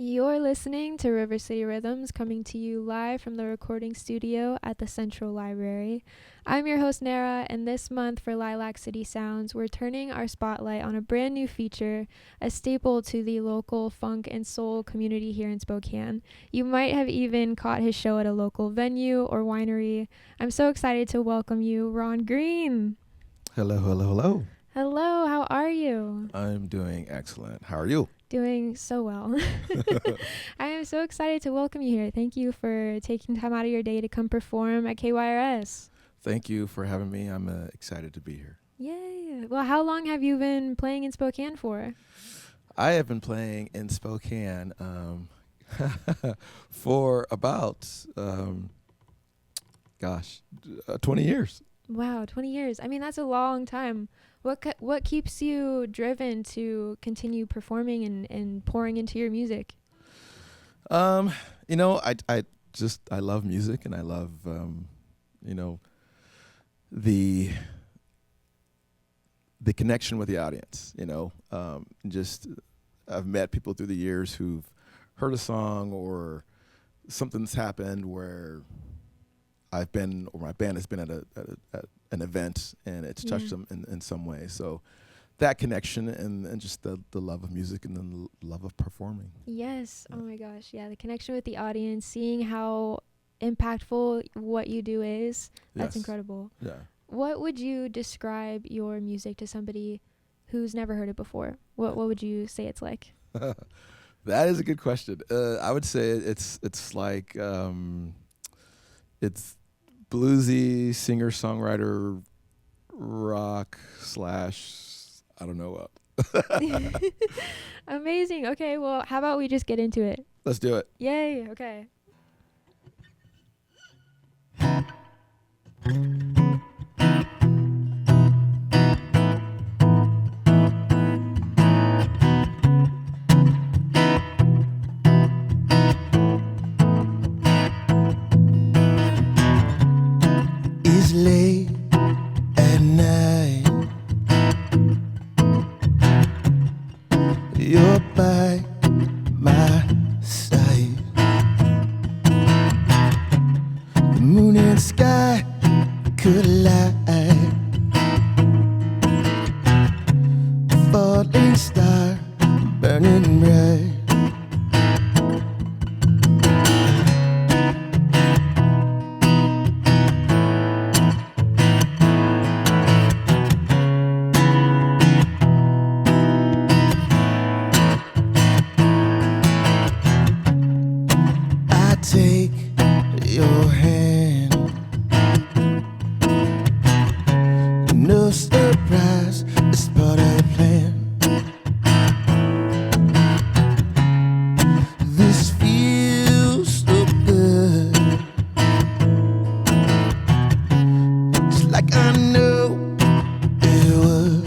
You're listening to River City Rhythms, coming to you live from the recording studio at the Central Library. I'm your host, Nera, and this month for Lilac City Sounds, we're turning our spotlight on a brand new feature, a staple to the local funk and soul community here in Spokane. You might have even caught his show at a local venue or winery. I'm so excited to welcome you, Ron Greene. Hello, hello, hello. Hello, how are you? I'm doing excellent. How are you? Doing so well. I am so excited to welcome you here. Thank you for taking time out of your day to come perform at KYRS. Thank you for having me. I'm excited to be here. Yay. Well, how long have you been playing in Spokane for? I have been playing in Spokane for about, 20 years. Wow, 20 years. I mean, that's a long time. What keeps you driven to continue performing and pouring into your music? I love music, and I love, the connection with the audience, I've met people through the years who've heard a song or something's happened where I've been, or my band has been at an event, and it's touched them in some way. So that connection and just the love of music and the love of performing. Yes. Yeah. Oh my gosh. Yeah. The connection with the audience, seeing how impactful what you do is. That's incredible. Yeah. What would you describe your music to somebody who's never heard it before? What would you say it's like? That is a good question. I would say it's like it's bluesy, singer-songwriter, rock / I don't know what. Amazing. Okay, well, how about we just get into it? Let's do it. Yay. Okay. It's late at night. You're by my side. The moon and sky collide. A falling star burning bright. Take your hand. No surprise, it's part of the plan. This feels so good, just like I know it would.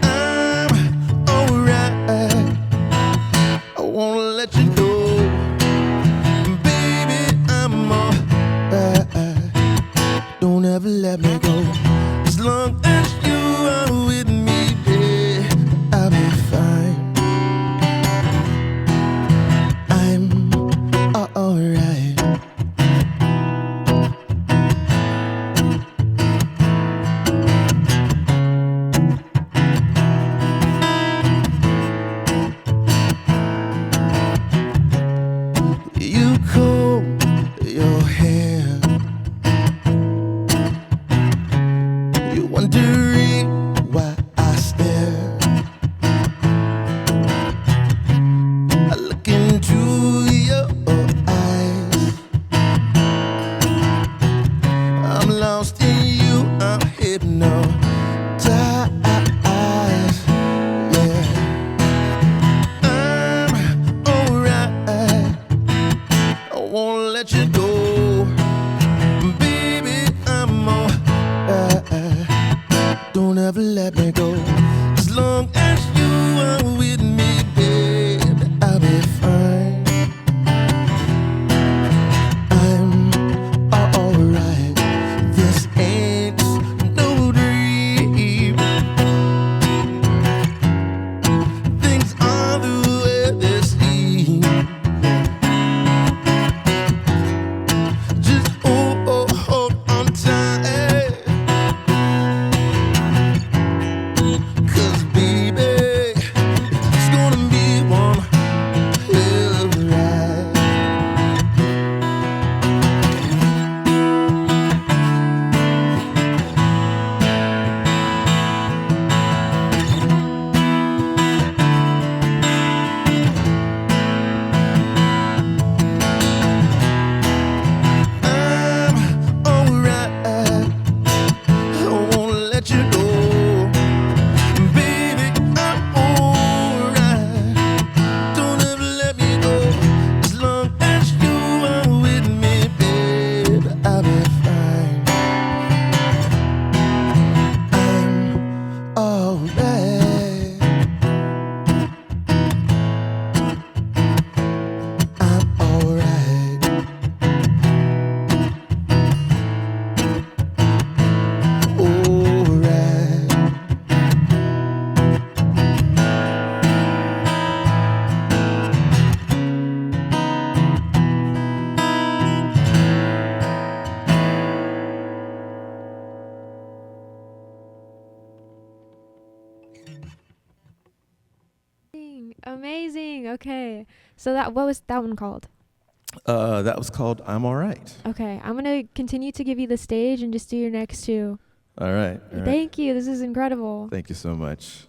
I'm alright. I wanna let you know Amazing. Okay. So what was that one called? That was called I'm All Right. Okay. I'm going to continue to give you the stage and just do your next two. All right. Thank you. This is incredible. Thank you so much.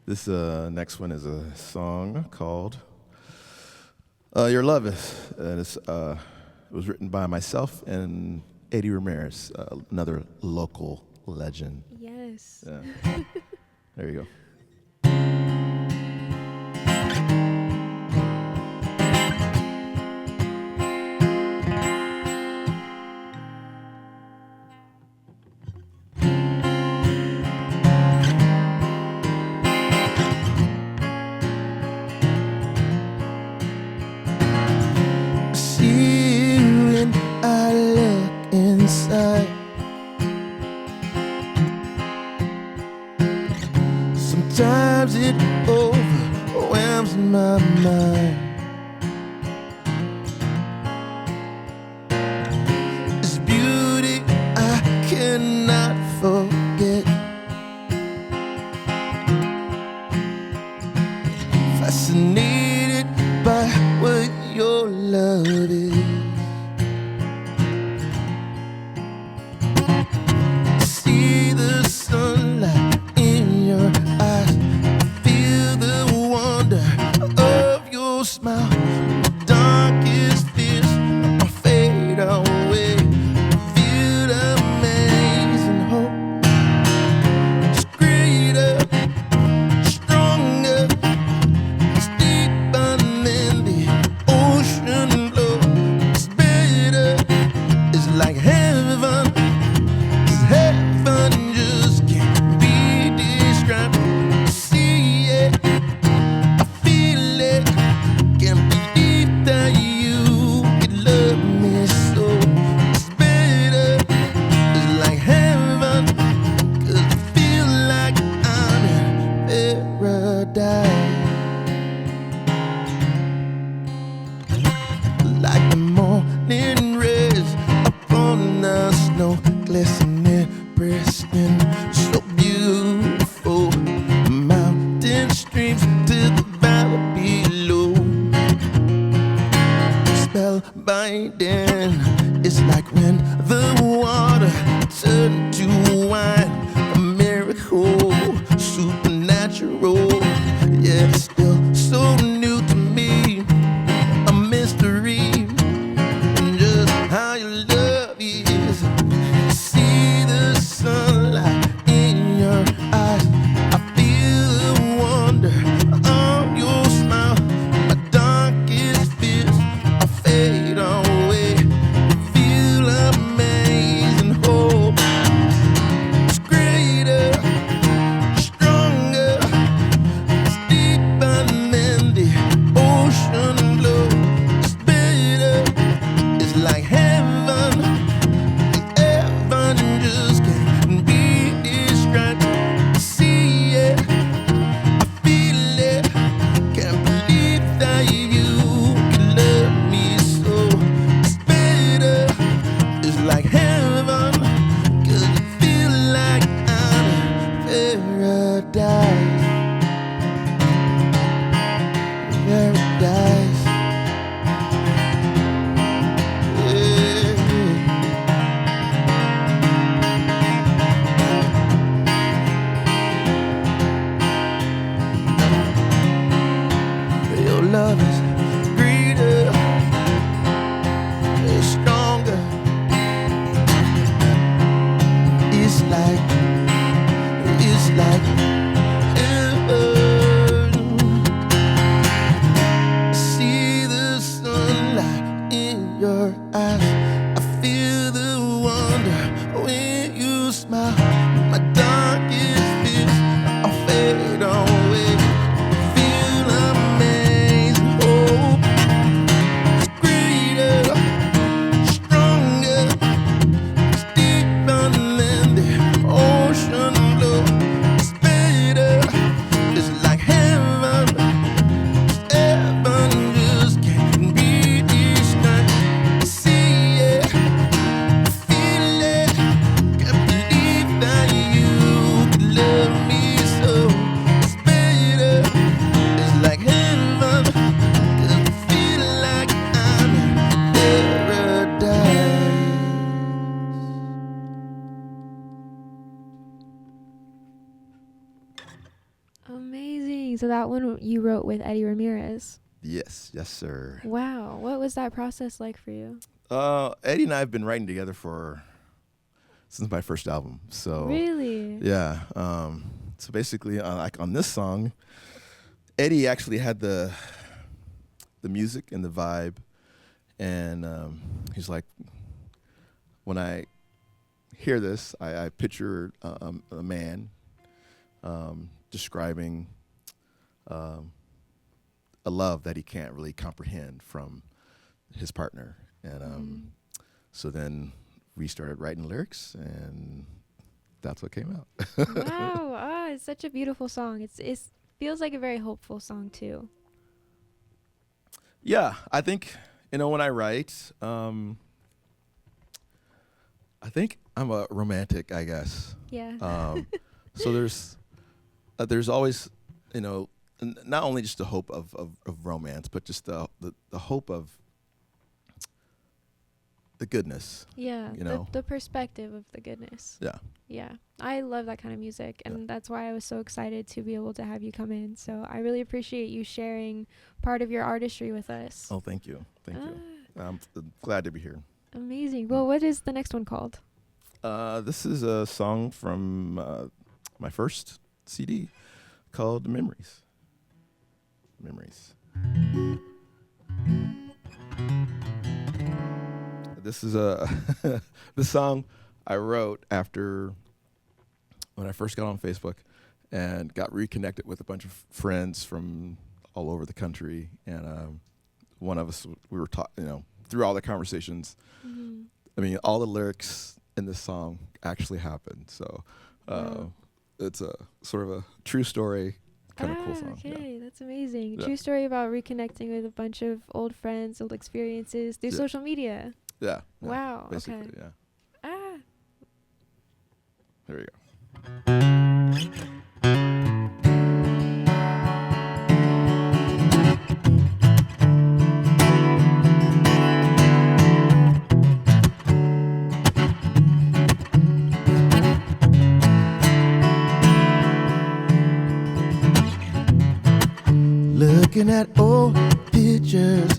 This next one is a song called Your Love Is. And it was written by myself and Eddie Ramirez, another local legend. Yes. Yeah. There you go. See when I look inside. Sometimes it overwhelms my mind. It's beauty I cannot forget. Fascinated by what your love is. See the sunlight in your eyes. Feel the wonder of your smile. The darkest fears fade away. Feel the amazing hope. It's greater, stronger. It's deeper than the ocean floor. It's better. It's like heaven. It's heaven just can't be described. See it, I feel it. Can't believe that you could love me so. It's better. It's like heaven. 'Cause I feel like I'm in paradise. Like the morning rays upon the snow, glistening, pristine, so beautiful. Mountain streams to the valley below. Spellbinding, it's like when the water turned to wine. A miracle, supernatural. Yeah, it's still so new to me. A mystery, and just how your love is. See the sunlight in your eyes. I feel the wonder of your smile. My darkest fears fade away. Feel amazing hope. It's greater, stronger. It's deeper than the ocean floor. It's better. It's like heaven. Heaven just can't be described. See it, I feel it. Can't believe that you can love me so. It's better. It's like heaven. 'Cause I feel like I'm in paradise. Paradise. Yeah. Your love is greater, it's stronger. It's like heaven. See the sunlight in your eyes. I feel the wonder when you smile. My darkest fears fade away. Feel amazing. Oh, Amazing. So that one you wrote with Eddie Ramirez. Yes, sir. Wow. What was that process like for you? Eddie and I have been writing together since my first album. So Really? yeah. So basically, like on this song, Eddie actually had the music and the vibe, and he's like, when I hear this, I picture a man describing a love that he can't really comprehend from his partner, and so then we started writing lyrics, and that's what came out. Wow. Ah, it's such a beautiful song. It feels like a very hopeful song too. Yeah, I think, when I write, I think I'm a romantic, I guess. Yeah. So there's always, not only just the hope of romance, but just the hope of the goodness. Yeah. You know? The perspective of the goodness. Yeah. Yeah. I love that kind of music, and that's why I was so excited to be able to have you come in. So I really appreciate you sharing part of your artistry with us. Oh, thank you. Thank you. I'm glad to be here. Amazing. Well, what is the next one called? This is a song from my first CD called Memories. This is the song I wrote after when I first got on Facebook and got reconnected with a bunch of friends from all over the country, and one of us, we were through all the conversations. Mm-hmm. I mean, all the lyrics in this song actually happened. So it's a sort of a true story kind of cool song. Okay, that's amazing. Yeah. True story about reconnecting with a bunch of old friends, old experiences through social media. Yeah. Wow. Basically, Okay. yeah. Ah. There we go. Looking at old pictures,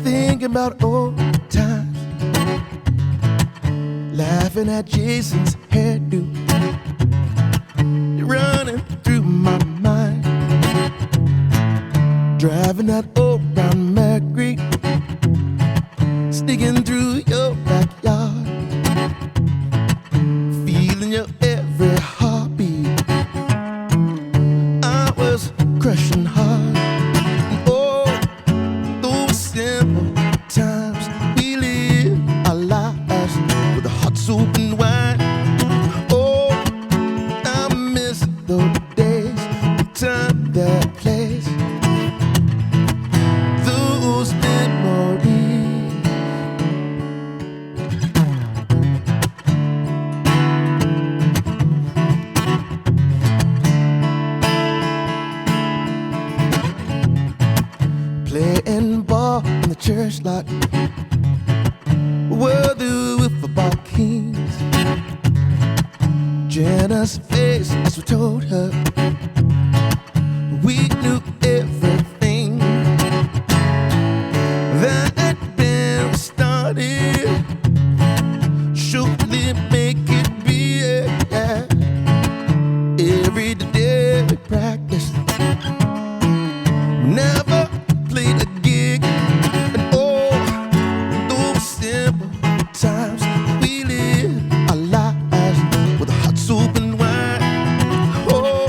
thinking about old times, laughing at Jason's hairdo, you're running through my mind, driving that old brown Mercury, sneaking through your backyard, feeling your every heartbeat. I was crushing hard. Oh, those simple times we live our lives with a hot soup and wine. Oh, I miss those days, the time, that place, those memories. Playing ball in the church lot, were the football kings. Jenna's face as we told her we knew everything that had been started. Surely make it be, yeah. Every day we practiced, never played a gig, and oh, those simple times we live our lives with a hot soup and wine. Oh,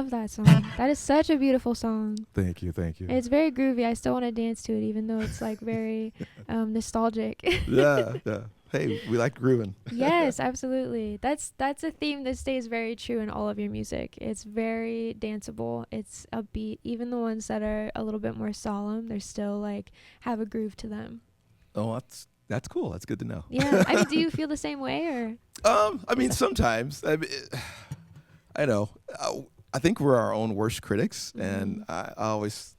love that song. That is such a beautiful song. Thank you. It's very groovy. I still want to dance to it, even though it's like very nostalgic. Yeah. Hey, we like grooving. Yes, absolutely. That's a theme that stays very true in all of your music. It's very danceable. It's upbeat. Even the ones that are a little bit more solemn, they're still like have a groove to them. Oh, that's cool. That's good to know. Yeah. I mean, do you feel the same way or? I mean, sometimes. I know. I think we're our own worst critics, and I always,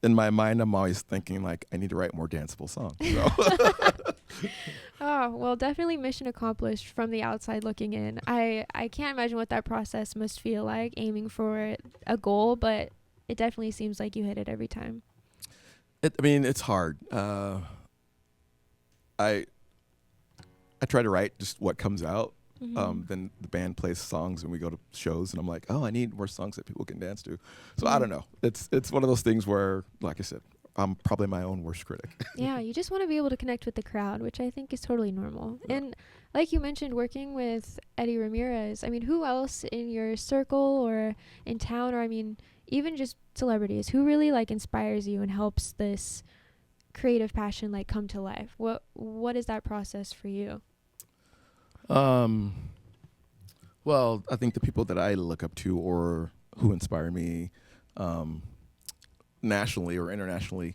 in my mind, I'm always thinking like I need to write more danceable songs. So. Oh, well, definitely mission accomplished from the outside looking in. I can't imagine what that process must feel like, aiming for a goal, but it definitely seems like you hit it every time. I mean, it's hard. I try to write just what comes out. Then the band plays songs and we go to shows and I'm like, oh, I need more songs that people can dance to. So I don't know. It's one of those things where, like I said, I'm probably my own worst critic. Yeah, you just want to be able to connect with the crowd, which I think is totally normal. Yeah. And like you mentioned, working with Eddie Ramirez, I mean, who else in your circle or in town, or I mean, even just celebrities, who really like inspires you and helps this creative passion like come to life? What is that process for you? Well, I think the people that I look up to or who inspire me, nationally or internationally,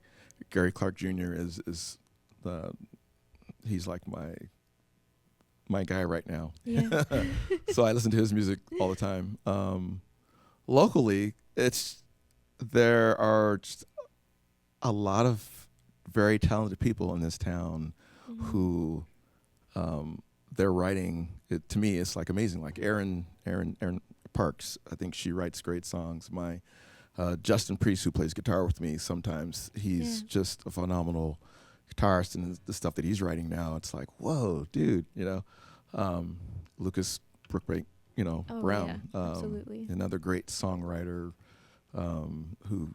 Gary Clark Jr. is he's like my guy right now. Yeah. So I listen to his music all the time. Locally, there are just a lot of very talented people in this town who their writing, to me, is like amazing. Like Erin Parks, I think she writes great songs. My Justin Priest, who plays guitar with me sometimes, he's just a phenomenal guitarist, and the stuff that he's writing now, it's like, whoa, dude, Lucas Brookbank, Brown, absolutely. Another great songwriter, who,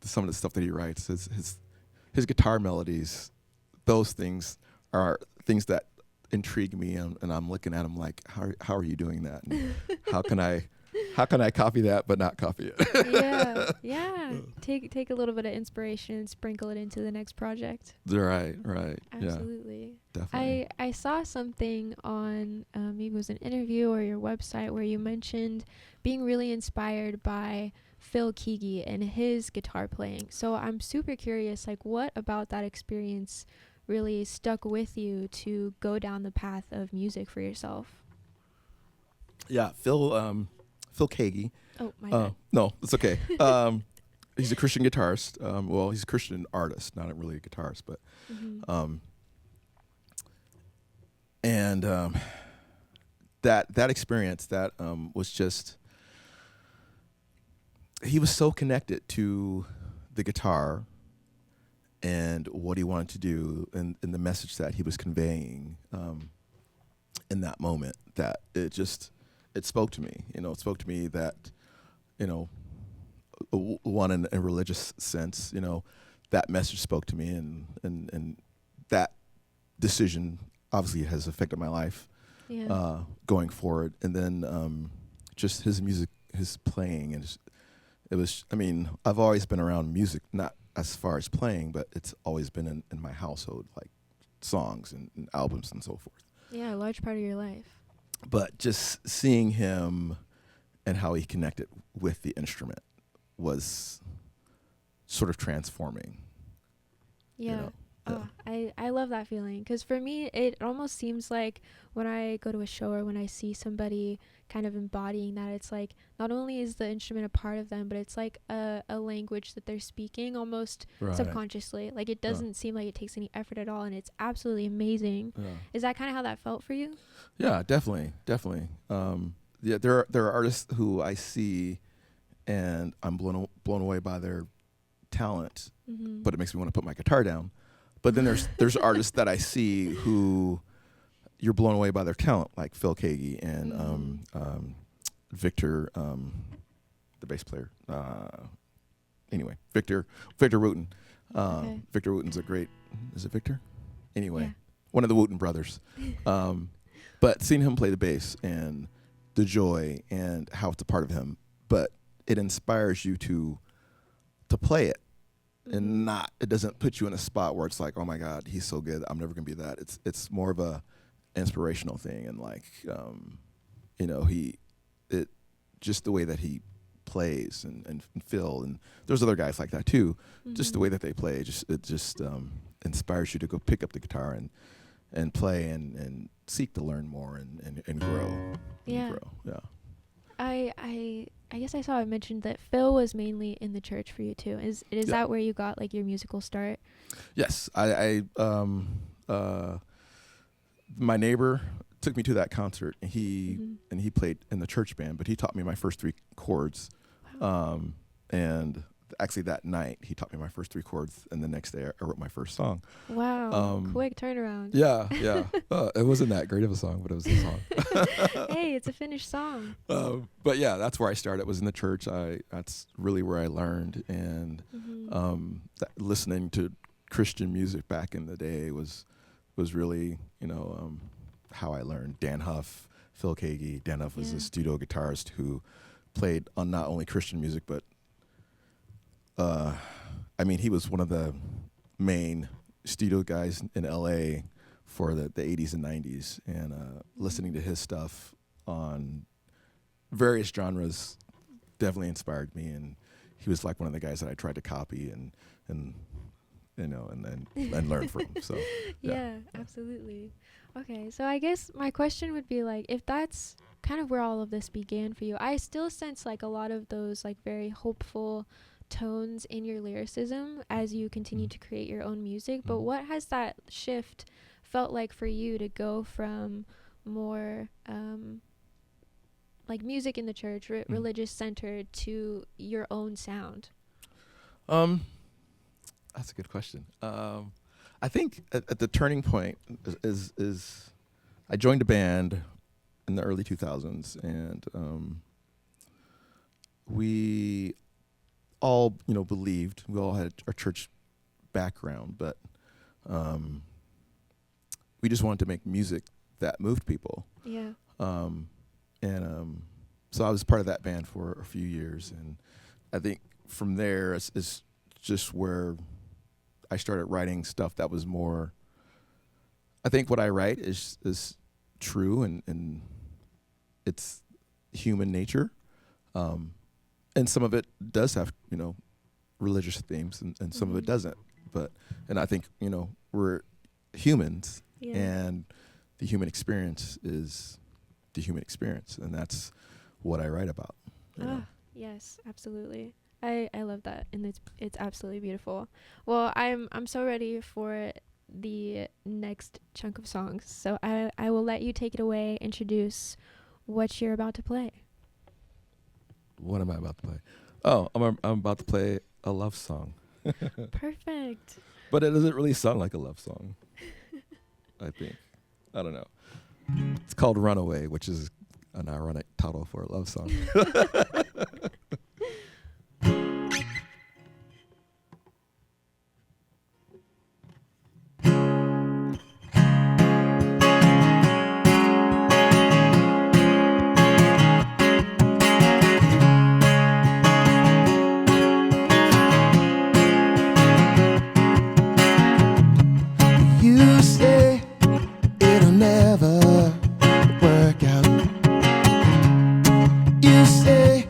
some of the stuff that he writes, his guitar melodies, those things are things that intrigue me, and I'm looking at him like, how are you doing that? And how can I copy that but not copy it? Yeah. Take a little bit of inspiration and sprinkle it into the next project. Right. Absolutely. Yeah, definitely. I saw something on maybe it was an interview or your website where you mentioned being really inspired by Phil Keaggy and his guitar playing. So I'm super curious, like, what about that experience really stuck with you to go down the path of music for yourself? Yeah, Phil Keaggy. Oh, my God. No, it's okay. He's a Christian guitarist. Well, he's a Christian artist, not really a guitarist, but that experience, that was just, he was so connected to the guitar and what he wanted to do, and the message that he was conveying in that moment, that it spoke to me. It spoke to me that, one, in a religious sense, that message spoke to me, and that decision obviously has affected my life going forward. And then just his music, his playing, and it was, I've always been around music, not as far as playing, but it's always been in my household, like songs and albums and so forth. Yeah, a large part of your life. But just seeing him and how he connected with the instrument was sort of transforming. Yeah. Oh, I love that feeling, because for me, it almost seems like when I go to a show or when I see somebody kind of embodying that, it's like not only is the instrument a part of them, but it's like a language that they're speaking almost subconsciously. Like, it doesn't seem like it takes any effort at all, and it's absolutely amazing. Is that kind of how that felt for you? Yeah, definitely. Yeah, there are artists who I see and I'm blown away by their talent, but it makes me want to put my guitar down. But then there's artists that I see who you're blown away by their talent, like Phil Keaggy and Victor, the bass player. Anyway, Victor Wooten. Victor Wooten's a great. Is it Victor? Anyway, one of the Wooten brothers. But seeing him play the bass and the joy and how it's a part of him, but it inspires you to play it. And not, it doesn't put you in a spot where it's like, oh my God, he's so good, I'm never gonna be that. It's more of a inspirational thing, and like, you know, just the way that he plays and Phil, and there's other guys like that too. Just the way that they play, it just inspires you to go pick up the guitar and play and seek to learn more and grow. Yeah. And grow. Yeah. I guess I saw it mentioned that Phil was mainly in the church for you too. Is that where you got like your musical start? Yes, my neighbor took me to that concert, and he played in the church band, but he taught me my first 3 chords. Wow. And actually that night he taught me my first 3 chords, and the next day I wrote my first song. Wow. Quick turnaround. Yeah. It wasn't that great of a song, but it was a song. Hey, it's a finished song. But yeah, that's where I started. It was in the church. That's really where I learned, and listening to Christian music back in the day was really, you know, how I learned. Dan Huff, Phil Kagi. Dan Huff was a studio guitarist who played on not only Christian music, but I mean, he was one of the main studio guys in LA for the 80s and 90s, and listening to his stuff on various genres definitely inspired me, and he was like one of the guys that I tried to copy and you know, and learn from. So yeah, absolutely. Okay, so I guess my question would be like, if that's kind of where all of this began for you, I still sense like a lot of those like very hopeful tones in your lyricism as you continue to create your own music. But what has that shift felt like for you to go from more like music in the church, religious centered, to your own sound? That's a good question. I think at the turning point is I joined a band in the early 2000s, and we all, you know, believed. We all had our church background, but we just wanted to make music that moved people. Yeah. So I was part of that band for a few years, and I think from there is just where I started writing stuff that was more. I think what I write is true, and it's human nature, and some of it does have, you know, religious themes, and some of it doesn't. And I think, you know, we're humans, and the human experience is the human experience, and that's what I write about. Yes, absolutely. I love that, and it's absolutely beautiful. Well, I'm so ready for the next chunk of songs, so I will let you take it away. Introduce what you're about to play. What am I about to play? Oh, I'm about to play a love song. Perfect. But it doesn't really sound like a love song, I think. I don't know. It's called Runaway, which is an ironic title for a love song. You say it'll never work out. You say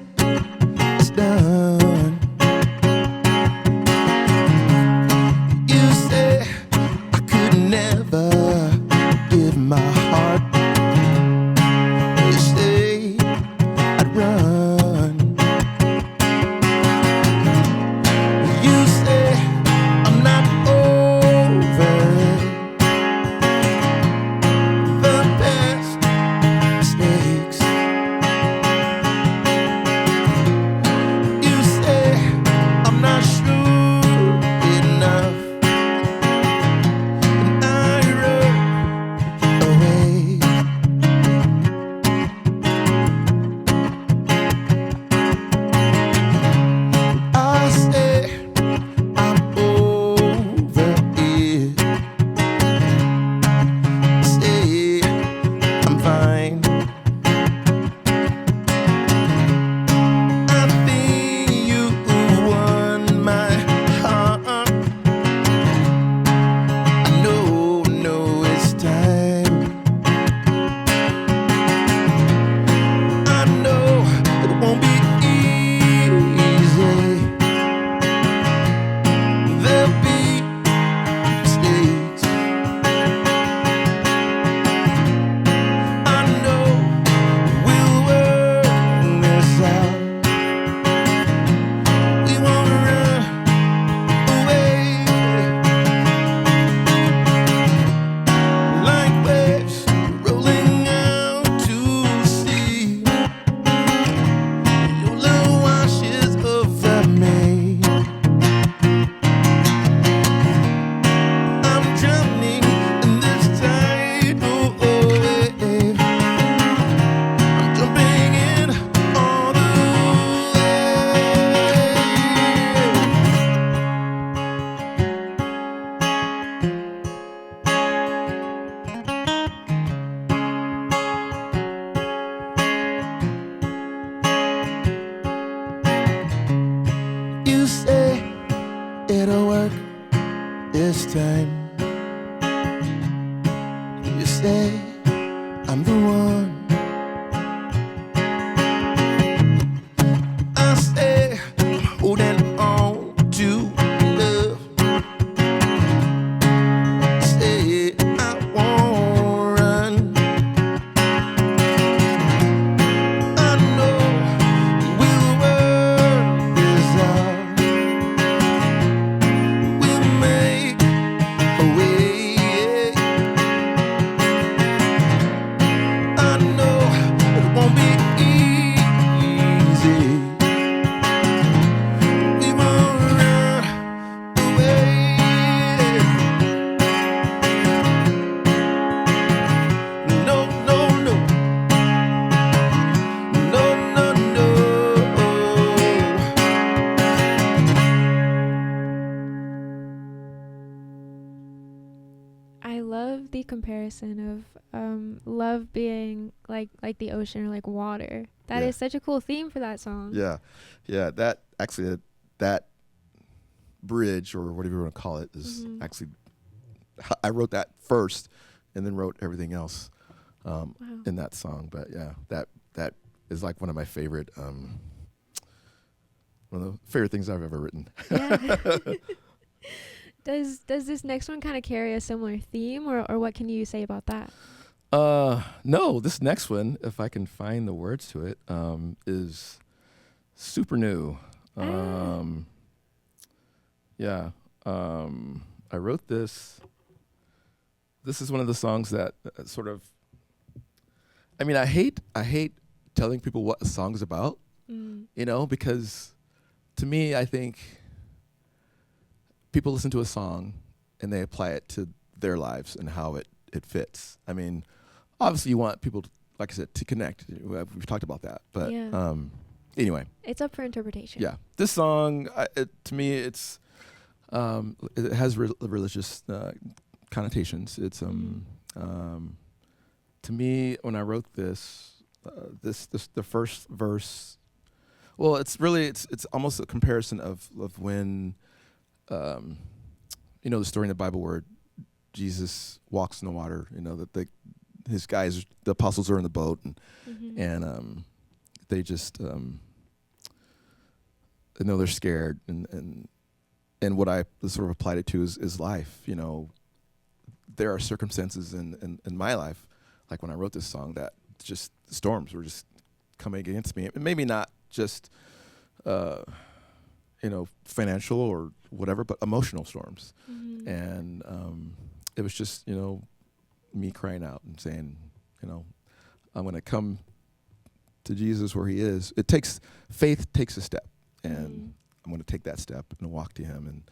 this time. You say I'm the one. I say I'm holding on to love. Say I won't run. I know we'll work this out. We'll make a way. I know it won't be easy. We won't run away. No, no, no. No, no, no. I love the comparison of love being like the ocean or like water. That Yeah. is such a cool theme for that song. Yeah, yeah. That actually, that bridge or whatever you want to call it is Mhm. actually, I wrote that first, and then wrote everything else Wow. in that song. But yeah, that is like one of my favorite, one of the favorite things I've ever written. Yeah. Does this next one kind of carry a similar theme, or what can you say about that? No, this next one, if I can find the words to it, is super new. Yeah, I wrote this. This is one of the songs that sort of, I mean, I hate telling people what a song's about, you know, because to me, I think people listen to a song and they apply it to their lives and how it fits. I mean, obviously you want people, like I said, to connect. We've talked about that, but Yeah. Anyway, It's up for interpretation. yeah, this song, to me, it has religious connotations. It's to me, when I wrote this, the first verse, well, it's almost a comparison of when, you know, the story in the Bible where Jesus walks in the water. You know that the apostles are in the boat, and they just they know they're scared, and what I sort of applied it to is life. You know, there are circumstances in my life, like when I wrote this song, that just storms were just coming against me. Maybe not just you know, financial or whatever, but emotional storms. And it was just, you know, me crying out and saying, you know, I'm going to come to Jesus where he is. Faith takes a step, and I'm going to take that step and walk to him and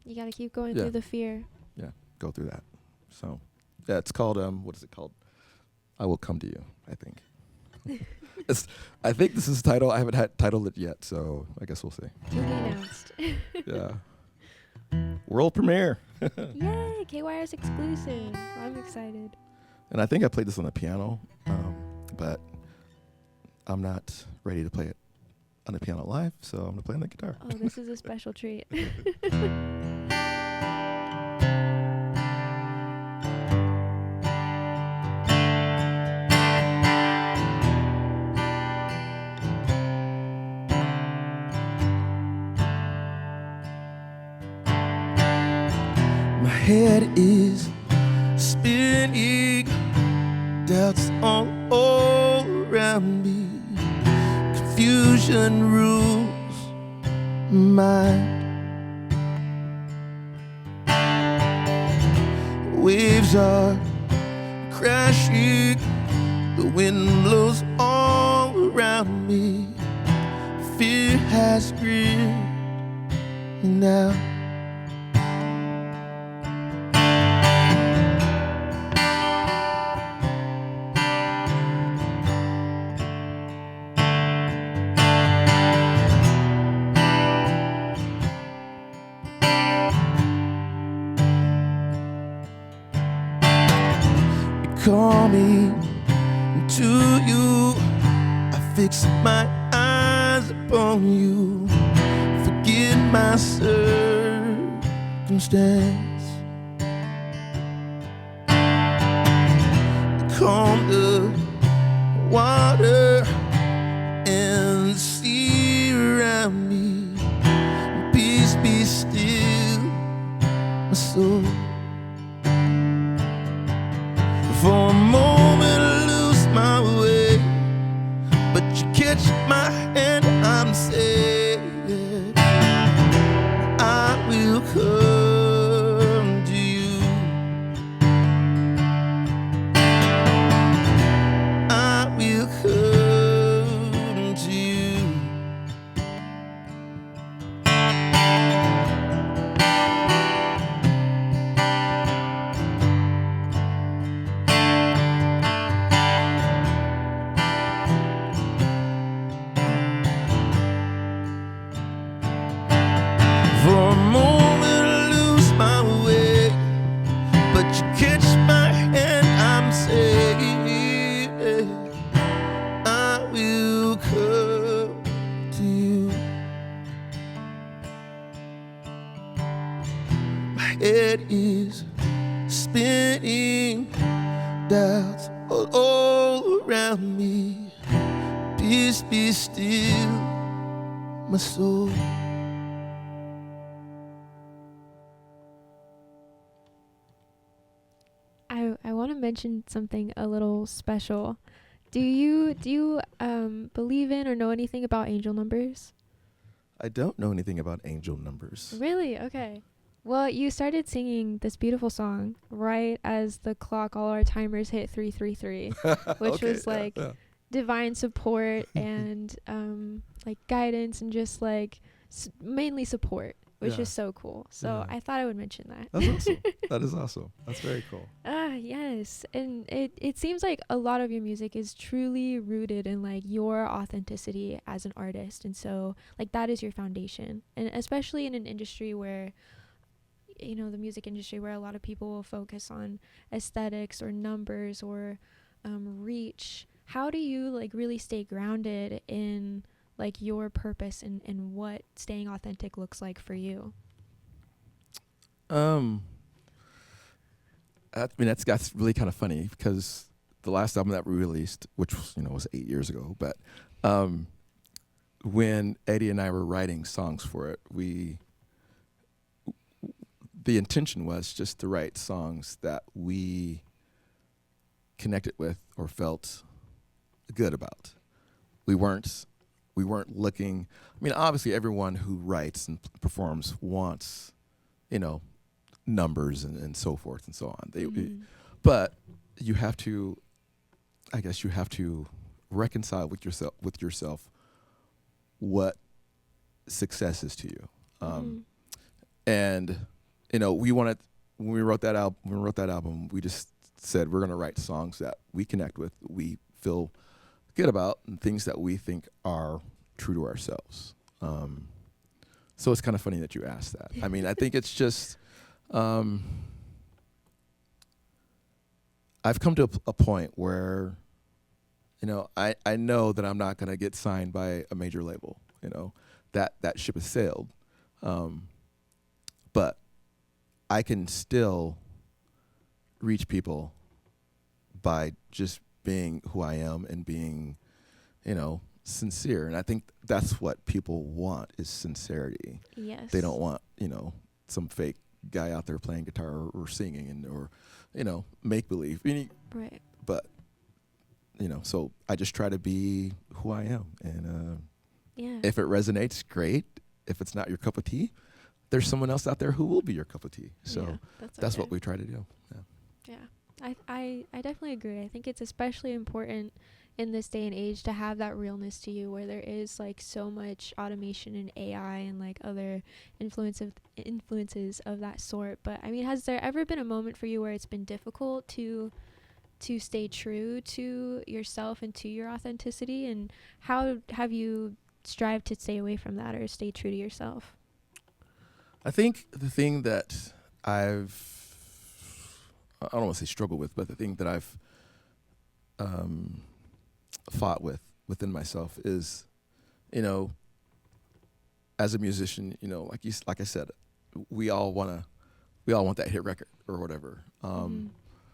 You got to keep going Yeah. through the fear. yeah, go through that. So yeah, it's called, what is it called? I Will Come to You, I think. I think this is the title. I haven't titled it yet, so I guess we'll see. To be announced. Yeah. World premiere. Yay, KYR's exclusive. I'm excited. And I think I played this on the piano, but I'm not ready to play it on the piano live, so I'm going to play on the guitar. Oh, this is a special treat. My head is spinning, doubts all around me, confusion rules my mind. Waves are crashing, the wind blows all around me, fear has gripped me now. Call me to you, I fix my eyes upon you, forget my circumstance circumstance. Calm the water and the sea around me. Peace be still, my soul. For a moment I lose my way, but you catch my hand, I'm safe. I will come to you. I will come to you. For a moment I lose my way, but you catch my hand, I'm safe. I will come to you. My head is spinning, doubts all around me. Peace be still, my soul. I want to mention something a little special. Do you believe in or know anything about angel numbers? I don't know anything about angel numbers. Really? Okay. Well, you started singing this beautiful song right as the clock, all our timers hit 333, which Okay, was yeah, like yeah. divine support and like guidance and just like mainly support, which Yeah. is so cool. So Yeah. I thought I would mention that. That's awesome. That is awesome. That's very cool. Yes. And it seems like a lot of your music is truly rooted in like your authenticity as an artist. And so like that is your foundation. And especially in an industry where, you know, the music industry where a lot of people will focus on aesthetics or numbers or reach. How do you like really stay grounded in like your purpose and what staying authentic looks like for you? I mean, that's really kind of funny because the last album that we released, which was, was 8 years ago, but when Eddie and I were writing songs for it, the intention was just to write songs that we connected with or felt good about. We weren't looking. I mean, obviously, everyone who writes and performs wants, numbers and so forth and so on. But you have to, I guess, you have to reconcile with yourself what success is to you. And we wanted, when we wrote that album, we just said we're gonna write songs that we connect with, we feel good about, and things that we think are true to ourselves. So it's kind of funny that you asked that. I mean, I think it's just, I've come to a point where, I know that I'm not gonna get signed by a major label. That ship has sailed. But I can still reach people by just being who I am and being, sincere. And I think that's what people want is sincerity. Yes. They don't want, some fake guy out there playing guitar or singing or make believe. Right. But, so I just try to be who I am. And Yeah. if it resonates, great. If it's not your cup of tea, there's someone else out there who will be your cup of tea. So Yeah, that's okay. what we try to do. Yeah. Yeah. I definitely agree. I think it's especially important in this day and age to have that realness to you where there is like so much automation and AI and like other influences of that sort. But I mean, has there ever been a moment for you where it's been difficult to stay true to yourself and to your authenticity? And how have you strived to stay away from that or stay true to yourself? I think the thing that I don't want to say struggle with, but the thing that I've fought within myself is, as a musician, like I said, we all want to we all want that hit record or whatever.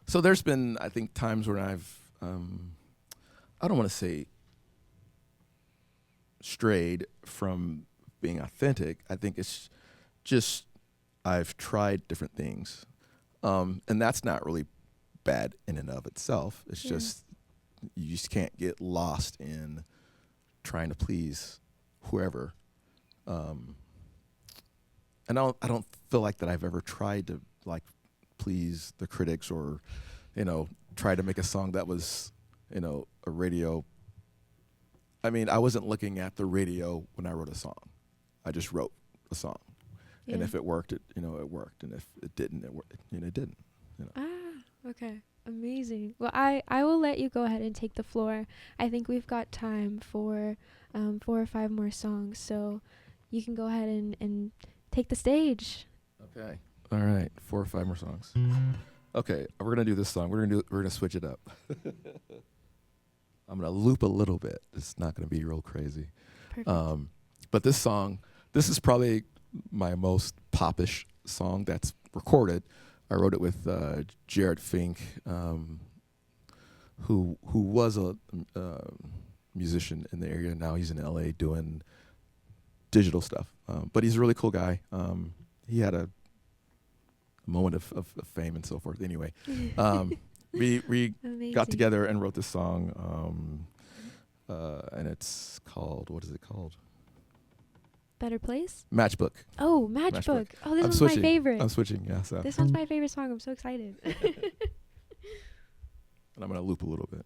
So there's been, I think, times when I've, I don't want to say strayed from being authentic. I think it's just I've tried different things, and that's not really bad in and of itself. It's just you just can't get lost in trying to please whoever. And I don't feel like that I've ever tried to like please the critics or, try to make a song that was, a radio. I mean, I wasn't looking at the radio when I wrote a song. I just wrote a song. Yeah. And if it worked, it worked. And if it didn't, it didn't. Okay. Amazing. Well, I will let you go ahead and take the floor. I think we've got time for 4 or 5 more songs. So you can go ahead and take the stage. Okay. All right. 4 or 5 more songs. Okay. We're going to do this song. We're going to switch it up. I'm going to loop a little bit. It's not going to be real crazy. Perfect. But this song, this is probably my most popish song that's recorded. I wrote it with Jared Fink, who was a musician in the area. Now he's in LA doing digital stuff. But he's a really cool guy. He had a moment of fame and so forth. Anyway, we got together and wrote this song, and it's called, what is it called? Better Place? Matchbook. Oh, Matchbook. Oh, this one's my favorite. I'm switching, yeah. So. This one's my favorite song. I'm so excited. And I'm going to loop a little bit.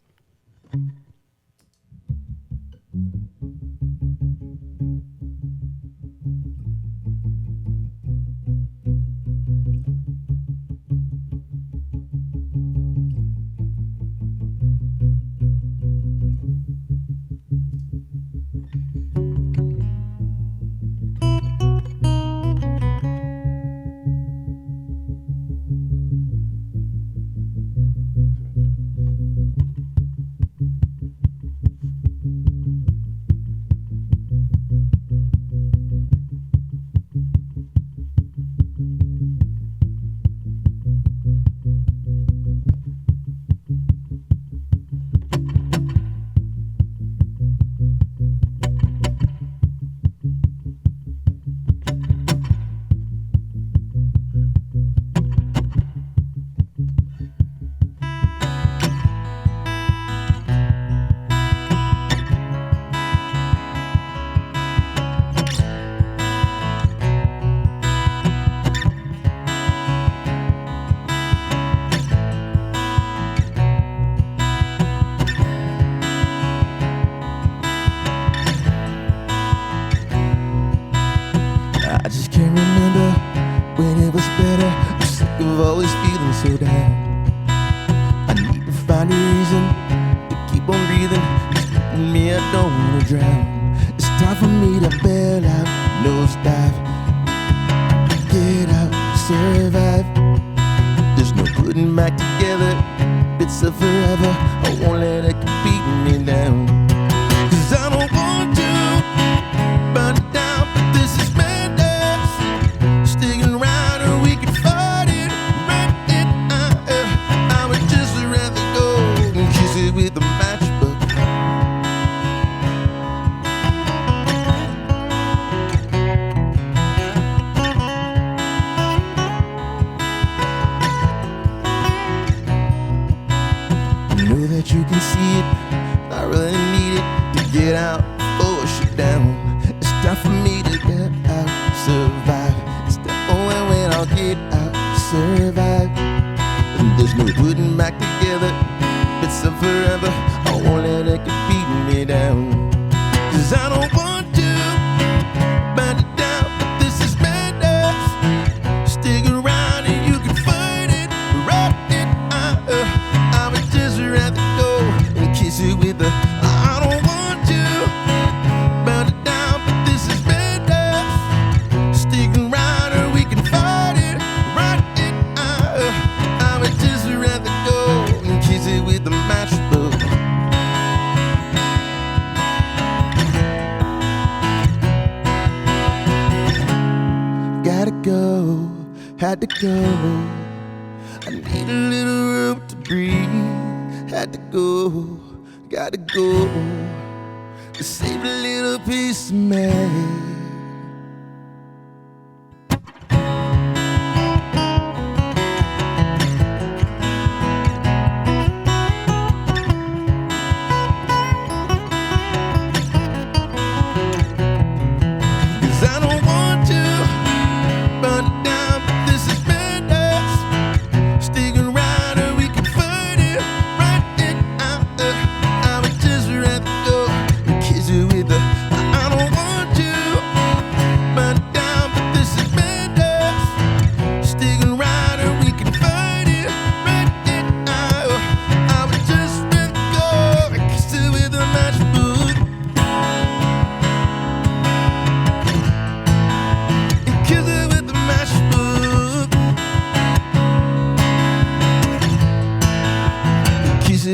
So down. I need to find a reason to keep on breathing. With me, I don't wanna drown. It's time for me to bail out, nosedive, get out, survive. There's no putting back together bits of forever. I won't let it beat me down. 'Cause I don't want to burn it down, but this is madness. Sticking around or we can fight it. I would just rather go and kiss it with a matchbook. I know that you can see it. I really need it to get out before I shut down. It's time for me to get out, survive. It's the only way I'll get out, survive. And there's no putting back together bits of forever. I won't let it beat me down. 'Cause I don't want to burn it down, but this is madness. Stick around and you can fight it, right it out. I would just rather go and kiss it with a. I don't want to burn it down, but this is madness. Stick around or we can fight it, right it out. I would just rather go and kiss it with a matchbook. had to go. I need a little room to breathe. Had to go, gotta go to save a little piece of me.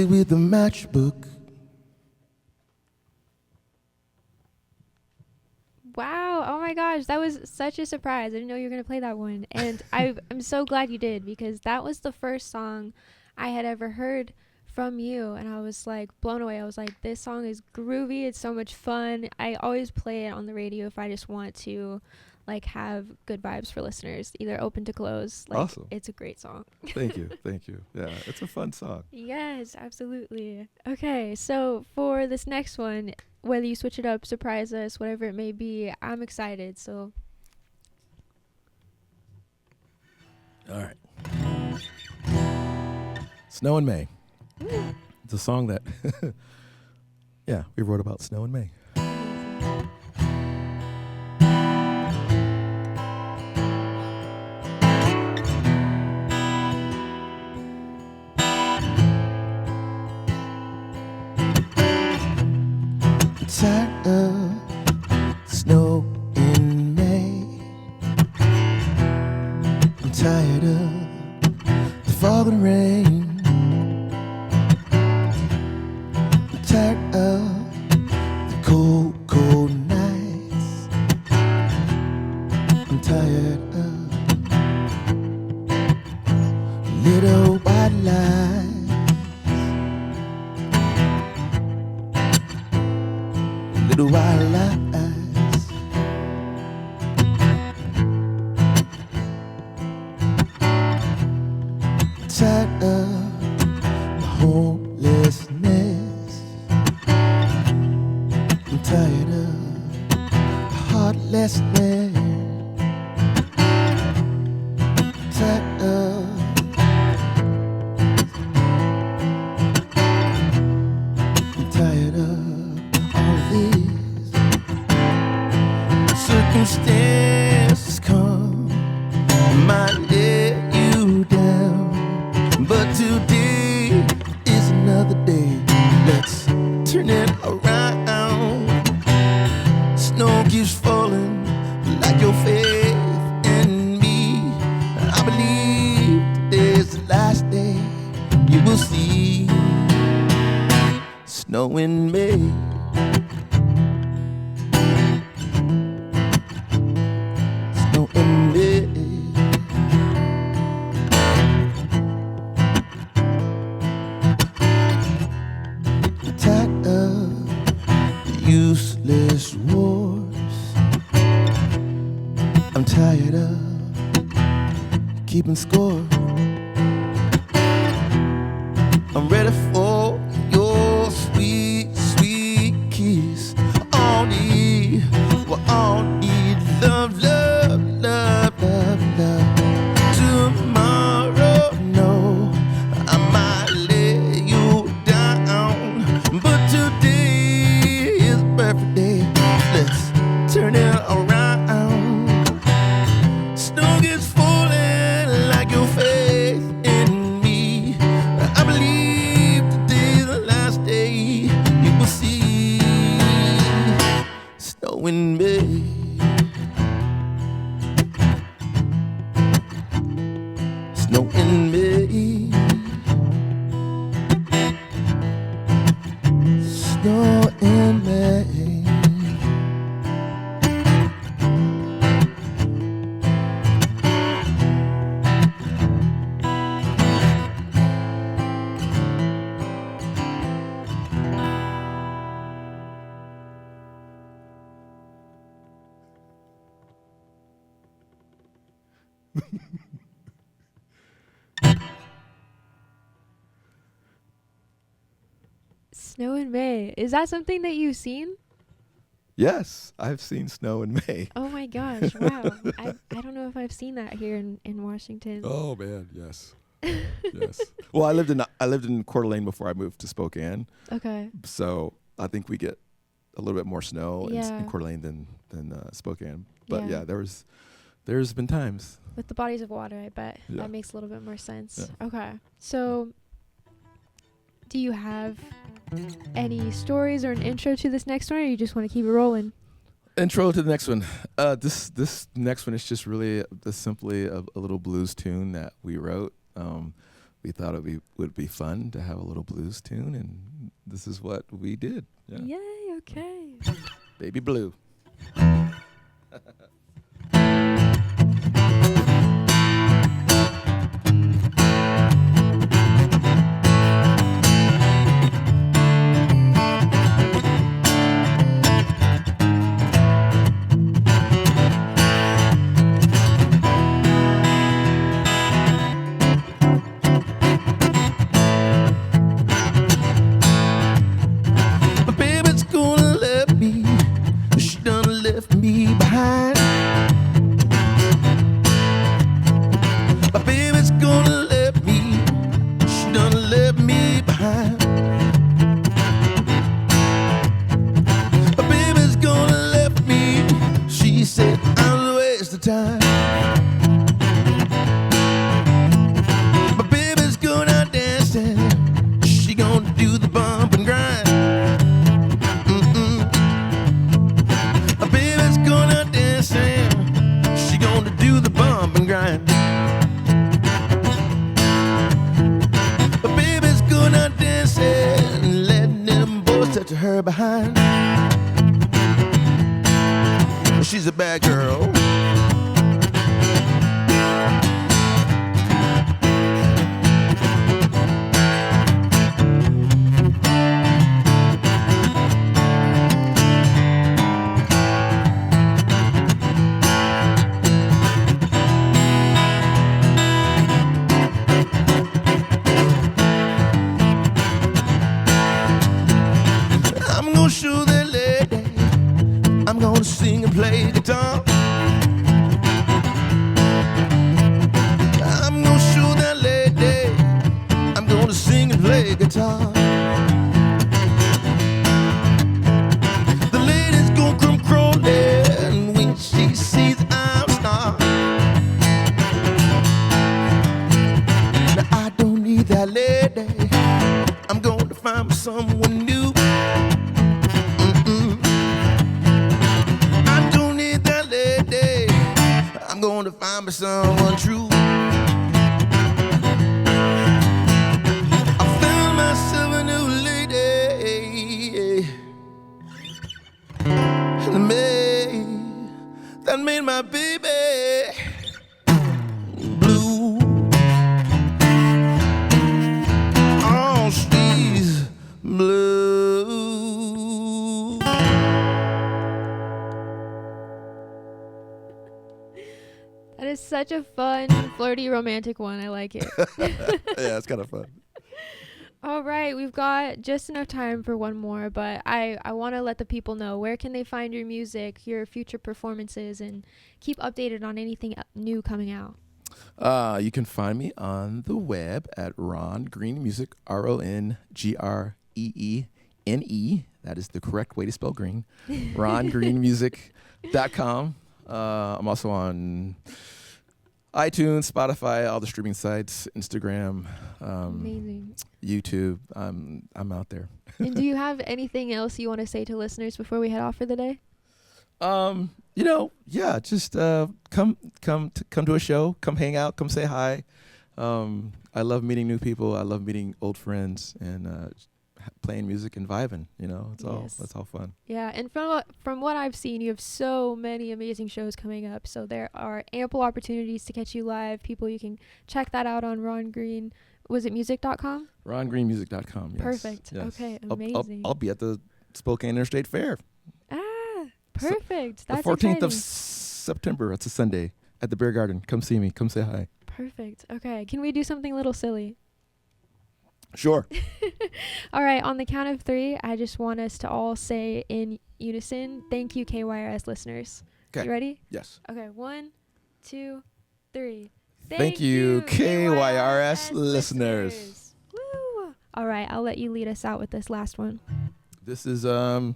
With the matchbook. Wow. Oh my gosh. That was such a surprise. I didn't know you were going to play that one. And I'm so glad you did, because that was the first song I had ever heard from you. And I was like blown away. I was like, this song is groovy. It's so much fun. I always play it on the radio if I just want to like have good vibes for listeners, either open to close. Like, awesome. It's a great song. Thank you. Thank you. Yeah, it's a fun song. Yes, absolutely. Okay, so for this next one, whether you switch it up, surprise us, whatever it may be, I'm excited. So, all right. Snow in May. Ooh. It's a song that, yeah, we wrote about snow in May. Tired of snow in May. I'm tired of the falling rain. I'm tired of the cold, cold nights. I'm tired of little white lies. Little white lies. Tired of the homelessness. I'm tired of the heartlessness. Tired of I'm tired of all these circumstances come, might let you down, but today is another day. Let's turn it around. Snow keeps falling like your faith in me. I believe today's the last day. You will see snow in May. Snow in May. I'm tired of the useless wars. I'm tired of keeping score. I'm ready for your sweet, sweet kiss. All need, we all need love, love, love, love, love. Tomorrow, no, I might let you down, but today is a perfect day. Let's turn it around. Snow gets falling like your faith in me. I believe Snow in May. Is that something that you've seen? Yes, I've seen snow in May. Oh my gosh! Wow. I don't know if I've seen that here in Washington. Oh man, yes. Yes. Well, I lived in Coeur d'Alene before I moved to Spokane. Okay. So I think we get a little bit more snow Yeah. in Coeur d'Alene than Spokane. But Yeah. yeah, there's been times. With the bodies of water, I bet Yeah. that makes a little bit more sense. Yeah. Okay. So, do you have any stories or an intro to this next one, or you just want to keep it rolling? Intro to the next one. This next one is just really simply a little blues tune that we wrote. We thought would be fun to have a little blues tune, and this is what we did. Yeah. Yay! Okay. Baby Blue. My baby's gonna let me. She done left me behind. My baby's gonna let me. She done left me behind. My baby's gonna let me. She said I'm a waste of time. My baby's gonna dance and she gonna do the bump and grind. My baby's gonna dance and she gonna do the bump and grind. My baby's gonna dance and let them boys touch her behind. She's a bad girl. I'm gonna show that lady. I'm gonna sing and play guitar. I'm gonna show that lady. I'm gonna sing and play guitar. The lady's gonna come crawling when she sees I'm a star. Now I don't need that lady. I'm gonna find me someone new. I don't need that lady. I'm gonna find me someone true. I found myself a new lady. And that made my baby blue. Oh, she's blue. That is such a fun, flirty, romantic one. I like it. Yeah, it's kind of fun. All right, we've got just enough time for one more, but I want to let the people know, where can they find your music, your future performances, and keep updated on anything new coming out? You can find me on the web at Ron Greene Music, RonGreene. That is the correct way to spell green. RonGreenemusic.com. I'm also on iTunes, Spotify, all the streaming sites, Instagram, Amazing. YouTube. I'm out there. And do you have anything else you want to say to listeners before we head off for the day? Just come to a show, come hang out, come say hi. I love meeting new people. I love meeting old friends and playing music and vibing. That's all fun. Yeah, and from what I've seen, you have so many amazing shows coming up. So there are ample opportunities to catch you live. People, you can check that out on Ron Greene. Was it music.com? RonGreenemusic.com. Yes. Perfect. Yes. Okay, amazing. I'll be at the Spokane Interstate Fair. Perfect. That's the 14th exciting. of September. It's a Sunday. at the Beer Garden. Come see me. Come say hi. Perfect. Okay. Can we do something a little silly? Sure. All right. On the count of 3, I just want us to all say in unison, thank you, KYRS listeners. 'Kay. You ready? Yes. Okay. 1, 2, 3. Thank you, KYRS listeners. Woo! All right. I'll let you lead us out with this last one. This is a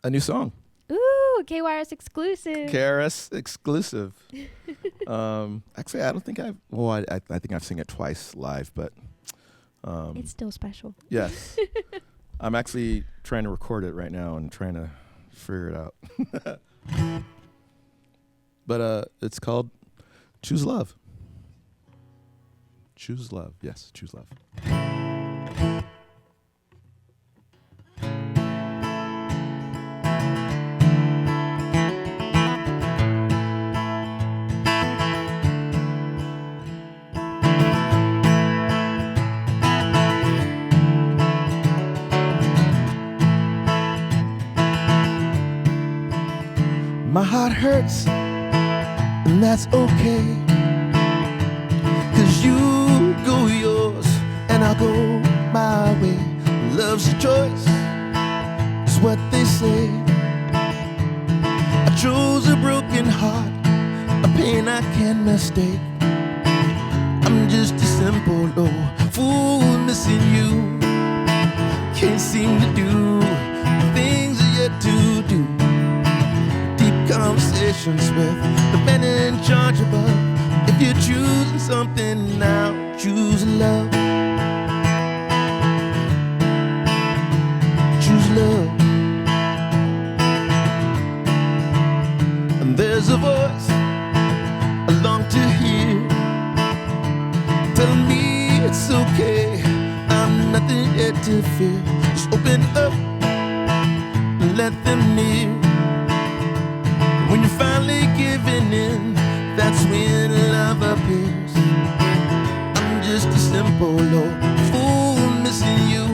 new song. Ooh, KYRS exclusive. KRS exclusive. Actually, I don't think I've. Well, I think I've seen it twice live, but It's still special. yes, I'm actually trying to record it right now and trying to figure it out. But it's called "Choose Love." Choose love. Yes, choose love. My heart hurts, and that's okay. 'Cause you go yours, and I'll go my way. Love's a choice, is what they say. I chose a broken heart, a pain I can't mistake. I'm just a simple old fool missing you. Can't seem to do the things I yet to do. Conversations with the men in charge above. If you're choosing something now, choose love. Choose love. And there's a voice I long to hear, telling me it's okay, I'm nothing yet to fear. Just open up and let them near. When you're finally giving in, that's when love appears. I'm just a simple old fool missing you.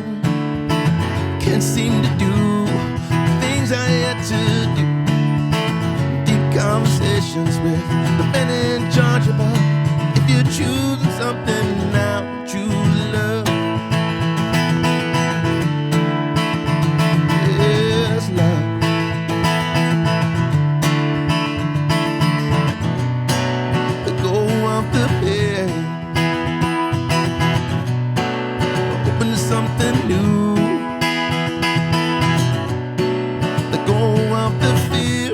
Can't seem to do the things I had to do. Deep conversations with the men in charge above. If you're choosing something now, choose love. Yes, love. The pain, open to something new. Let go of the fear,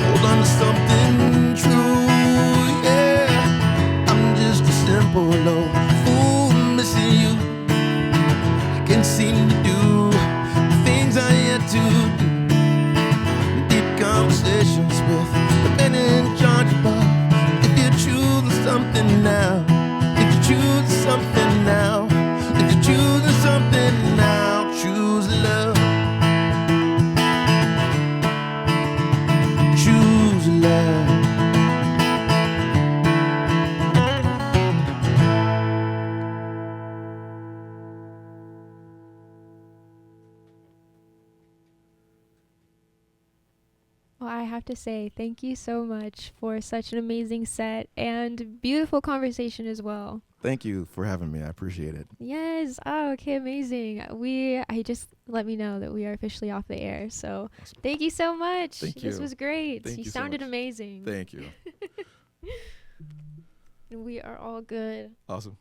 hold on to something true. Yeah, I'm just a simple old fool missing you. I can't seem to do the things I had to do. Deep conversations with the men in charge above. If you're choosing something now, if you're choosing something now, if you're choosing something now, choose love. Choose love. Well, I have to say thank you so much for such an amazing set and beautiful conversation as well. Thank you for having me. I appreciate it. Yes. Oh, okay. Amazing. I just let me know that we are officially off the air. So Awesome. thank you so much. Thank This you. was great. Thank You you so sounded much. amazing. Thank you. We are all good. Awesome.